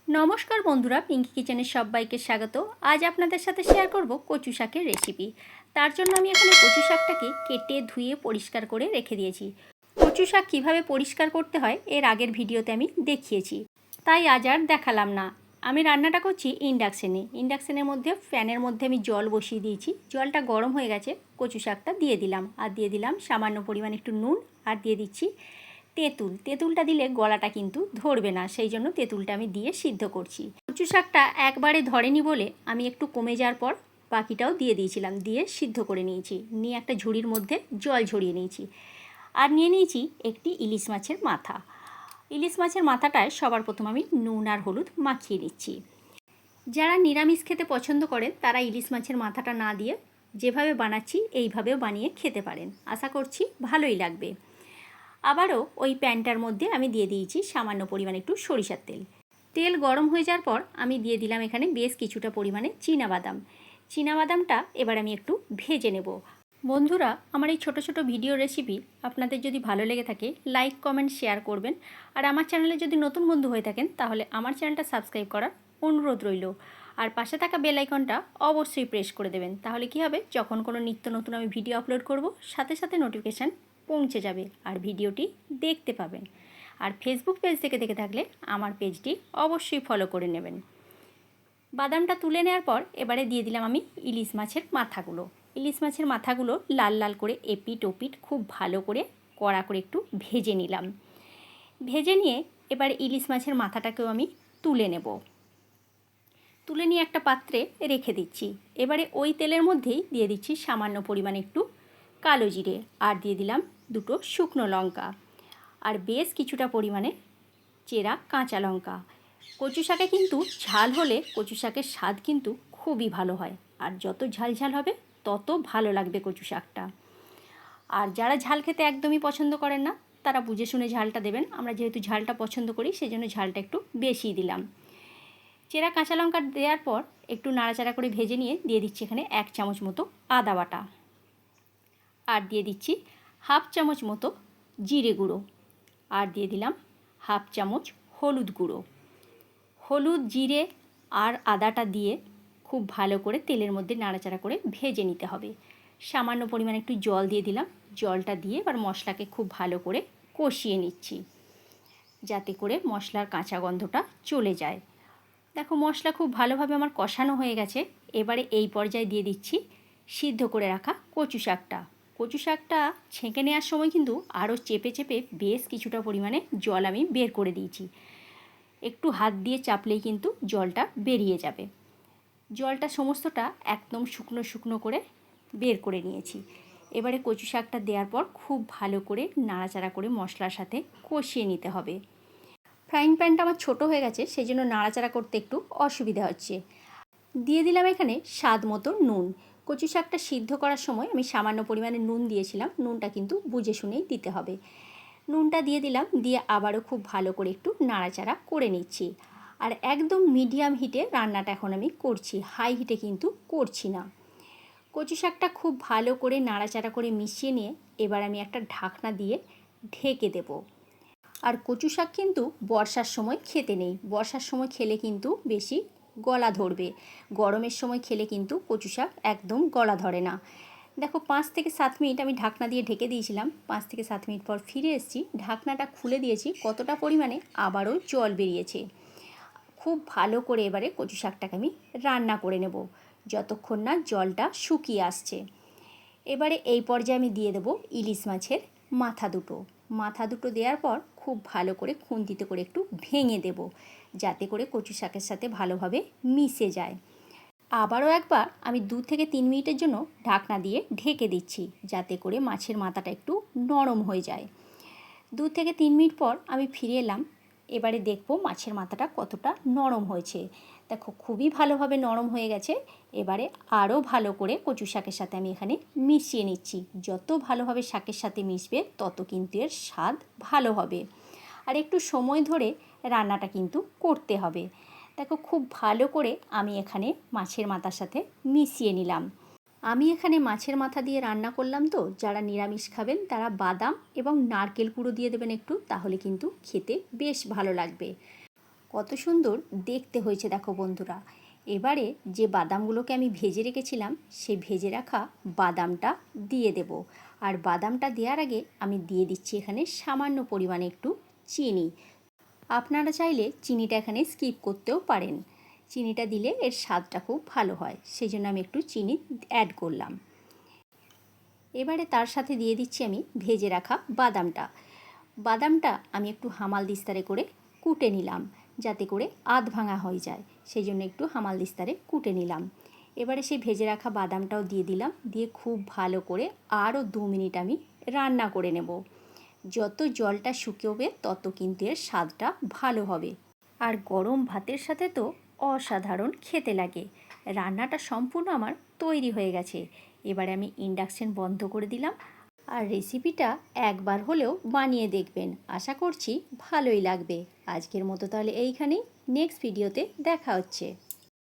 নমস্কার বন্ধুরা, পিঙ্কি কিচেনের সবাইকে স্বাগত। আজ আপনাদের সাথে শেয়ার করব কচু শাকের রেসিপি। তার জন্য আমি এখানে কচু শাকটাকে কেটে ধুয়ে পরিষ্কার করে রেখে দিয়েছি। কচু শাক কীভাবে পরিষ্কার করতে হয় এর আগের ভিডিওতে আমি দেখিয়েছি, তাই আজ আর দেখালাম না। আমি রান্নাটা করছি ইন্ডাকশানের মধ্যে ফ্যানের মধ্যে আমি জল বসিয়ে দিয়েছি। জলটা গরম হয়ে গেছে, কচু শাকটা দিয়ে দিলাম, আর দিয়ে দিলাম সামান্য পরিমাণ একটু নুন, আর দিয়ে দিচ্ছি তেঁতুলটা দিলে গলাটা কিন্তু ধরবে না, সেই জন্য তেঁতুলটা আমি দিয়ে সিদ্ধ করছি। কচু শাকটা একবারে ধরেনি বলে আমি একটু কমে যাওয়ার পর বাকিটাও দিয়ে দিয়েছিলাম, দিয়ে সিদ্ধ করে নিয়েছি। নিয়ে একটা ঝুড়ির মধ্যে জল ঝরিয়ে নিয়েছি, আর নিয়ে নিয়েছি একটি ইলিশ মাছের মাথা। ইলিশ মাছের মাথাটায় সবার প্রথম আমি নুন আর হলুদ মাখিয়ে নিচ্ছি। যারা নিরামিষ খেতে পছন্দ করেন তারা ইলিশ মাছের মাথাটা না দিয়ে যেভাবে বানাচ্ছি এইভাবেও বানিয়ে খেতে পারেন, আশা করছি ভালোই লাগবে। আবারও ওই প্যানটার মধ্যে আমি দিয়ে দিয়েছি সামান্য পরিমাণে একটু সরিষার তেল। তেল গরম হয়ে যাওয়ার পর আমি দিয়ে দিলাম এখানে বেশ কিছুটা পরিমাণে চীনাবাদামটা এবার আমি একটু ভেজে নেব। বন্ধুরা, আমার এই ছোট ছোট ভিডিও রেসিপি আপনাদের যদি ভালো লেগে থাকে লাইক কমেন্ট শেয়ার করবেন। আর আমার চ্যানেলে যদি নতুন বন্ধু হয়ে থাকেন তাহলে আমার চ্যানেলটা সাবস্ক্রাইব করার অনুরোধ রইল। আর পাশে থাকা বেল আইকনটা অবশ্যই প্রেস করে দেবেন, তাহলে কি হবে, যখন কোনো নিত্য নতুন আমি ভিডিও আপলোড করব সাথে সাথে নোটিফিকেশান পৌঁছে যাবে আর ভিডিওটি দেখতে পাবেন। আর ফেসবুক পেজ থেকে দেখে থাকলে আমার পেজটি অবশ্যই ফলো করে নেবেন। বাদামটা তুলে নেওয়ার পর এবারে দিয়ে দিলাম আমি ইলিশ মাছের মাথাগুলো লাল লাল করে এপিট ওপিট খুব ভালো করে কড়া করে একটু ভেজে নিলাম। ভেজে নিয়ে এবারে ইলিশ মাছের মাথাটাকেও আমি তুলে নেব। তুলে নিয়ে একটা পাত্রে রেখে দিচ্ছি। এবারে ওই তেলের মধ্যেই দিয়ে দিচ্ছি সামান্য পরিমাণে একটু কালো জিরে, আর দিয়ে দিলাম দুটো শুকনো লঙ্কা, আর বেশ কিছুটা পরিমাণে চেরা কাঁচা লঙ্কা। কচু শাকে কিন্তু ঝাল হলে কচু শাকের স্বাদ কিন্তু খুবই ভালো হয়, আর যত ঝাল ঝাল হবে তত ভালো লাগবে কচু শাকটা। আর যারা ঝাল খেতে একদমই পছন্দ করেন না তারা বুঝে শুনে ঝালটা দেবেন। আমরা যেহেতু ঝালটা পছন্দ করি সেই জন্য ঝালটা একটু বেশি দিলাম। চেরা কাঁচা লঙ্কা দেওয়ার পর একটু নাড়াচাড়া করে ভেজে নিয়ে দিয়ে দিচ্ছি এখানে 1 চামচ মতো আদা বাটা, আর দিয়ে দিচ্ছি হাফ চামচ মতো জিরে গুঁড়ো, আর দিয়ে দিলাম হাফ চামচ হলুদ গুঁড়ো। হলুদ, জিরে আর আদাটা দিয়ে খুব ভালো করে তেলের মধ্যে নাড়াচাড়া করে ভেজে নিতে হবে। সামান্য পরিমাণে একটু জল দিয়ে দিলাম। জলটা দিয়ে এবার মশলাকে খুব ভালো করে কষিয়ে নিচ্ছি, যাতে করে মশলার কাঁচা গন্ধটা চলে যায়। দেখো, মশলা খুব ভালোভাবে আমার কষানো হয়ে গেছে। এবারে এই পর্যায়ে দিয়ে দিচ্ছি সিদ্ধ করে রাখা কচু শাকটা ছেঁকে নেওয়ার সময় কিন্তু আরও চেপে চেপে বেশ কিছুটা পরিমাণে জল আমি বের করে দিয়েছি। একটু হাত দিয়ে চাপলেই কিন্তু জলটা বেরিয়ে যাবে। জলটা সমস্তটা একদম শুকনো শুকনো করে বের করে নিয়েছি। এবারে কচু শাকটা দেওয়ার পর খুব ভালো করে নাড়াচাড়া করে মশলার সাথে কষিয়ে নিতে হবে। ফ্রাইং প্যানটা আমার ছোটো হয়ে গেছে, সেই জন্য নাড়াচাড়া করতে একটু অসুবিধা হচ্ছে। দিয়ে দিলাম এখানে স্বাদ মতো নুন। কচু শাকটা সিদ্ধ করার সময় আমি সামান্য পরিমাণে নুন দিয়েছিলাম, নুনটা কিন্তু বুঝে শুনেই দিতে হবে। নুনটা দিয়ে দিলাম, দিয়ে আবারও খুব ভালো করে একটু নাড়াচাড়া করে নিচ্ছি। আর একদম মিডিয়াম হিটে রান্নাটা এখন আমি করছি, হাই হিটে কিন্তু করছি না। কচু শাকটা খুব ভালো করে নাড়াচাড়া করে মিশিয়ে নিয়ে এবার আমি একটা ঢাকনা দিয়ে ঢেকে দেব। আর কচু শাক কিন্তু বর্ষার সময় খেতে নেই, বর্ষার সময় খেলে কিন্তু বেশি গলা ধরবে। গরমের সময় খেলে কিন্তু কচু শাক একদম গলা ধরে না। দেখো, 5 থেকে 7 মিনিট আমি ঢাকনা দিয়ে ঢেকে দিয়েছিলাম। 5 থেকে 7 মিনিট পর ফিরে এসেছি, ঢাকনাটা খুলে দিয়েছি, কতটা পরিমাণে আবারও জল বেরিয়েছে। খুব ভালো করে এবারে কচু শাকটাকে আমি রান্না করে নেব যতক্ষণ না জলটা শুকিয়ে আসছে। এবারে এই পর্যায়ে আমি দিয়ে দেবো ইলিশ মাছের মাথা দুটো দেওয়ার পর খুব ভালো করে খুন্তিতে করে একটু ভেঙে দেব, যাতে করে কচু শাকের সাথে ভালোভাবে মিশে যায়। আবারও একবার আমি 2 থেকে 3 মিনিটের জন্য ঢাকনা দিয়ে ঢেকে দিচ্ছি, যাতে করে মাছের মাথাটা একটু নরম হয়ে যায়। 2 থেকে 3 মিনিট পর আমি ফিরে এলাম। এবারে দেখব মাছের মাথাটা কতটা নরম হয়েছে। দেখো, খুবই ভালোভাবে নরম হয়ে গেছে। এবারে আরও ভালো করে কচু শাকের সাথে আমি এখানে মিশিয়ে নিচ্ছি। যত ভালোভাবে শাকের সাথে মিশবে তত কিন্তু এর স্বাদ ভালো হবে। আর একটু সময় ধরে রান্নাটা কিন্তু করতে হবে। দেখো, খুব ভালো করে আমি এখানে মাছের মাথার সাথে মিশিয়ে নিলাম। আমি এখানে মাছের মাথা দিয়ে রান্না করলাম, তো যারা নিরামিষ খাবেন তারা বাদাম এবং নারকেল কুড়ো দিয়ে দেবেন একটু, তাহলে কিন্তু খেতে বেশ ভালো লাগবে। কত সুন্দর দেখতে হয়েছে দেখো বন্ধুরা। এবারে যে বাদামগুলোকে আমি ভেজে রেখেছিলাম সেই ভেজে রাখা বাদামটা দিয়ে দেব। আর বাদামটা দেওয়ার আগে আমি দিয়ে দিচ্ছি এখানে সামান্য পরিমাণে একটু চিনি। আপনারা চাইলে চিনিটা এখানে স্কিপ করতেও পারেন। চিনিটা দিলে এর স্বাদটা খুব ভালো হয়, সেই জন্য আমি একটু চিনি অ্যাড করলাম। এবারে তার সাথে দিয়ে দিচ্ছি আমি ভেজে রাখা বাদামটা। বাদামটা আমি একটু হামাল দিস্তারে করে কুটে নিলাম, যাতে করে আধ ভাঙা হয়ে যায়, সেই জন্য একটু হামাল দিস্তারে কুটে নিলাম। এবারে সেই ভেজে রাখা বাদামটাও দিয়ে দিলাম, দিয়ে খুব ভালো করে আরও 2 মিনিট আমি রান্না করে নেব। যত জলটা শুকোবে তত কিন্তু এর স্বাদটা ভালো হবে। আর গরম ভাতের সাথে তো অসাধারণ খেতে লাগে। রান্নাটা সম্পূর্ণ আমার তৈরি হয়ে গেছে। এবারে আমি ইন্ডাকশন বন্ধ করে দিলাম। আর রেসিপিটা একবার হলেও বানিয়ে দেখবেন, আশা করছি ভালোই লাগবে। আজকের মতো তাহলে এইখানেই, নেক্সট ভিডিওতে দেখা হচ্ছে।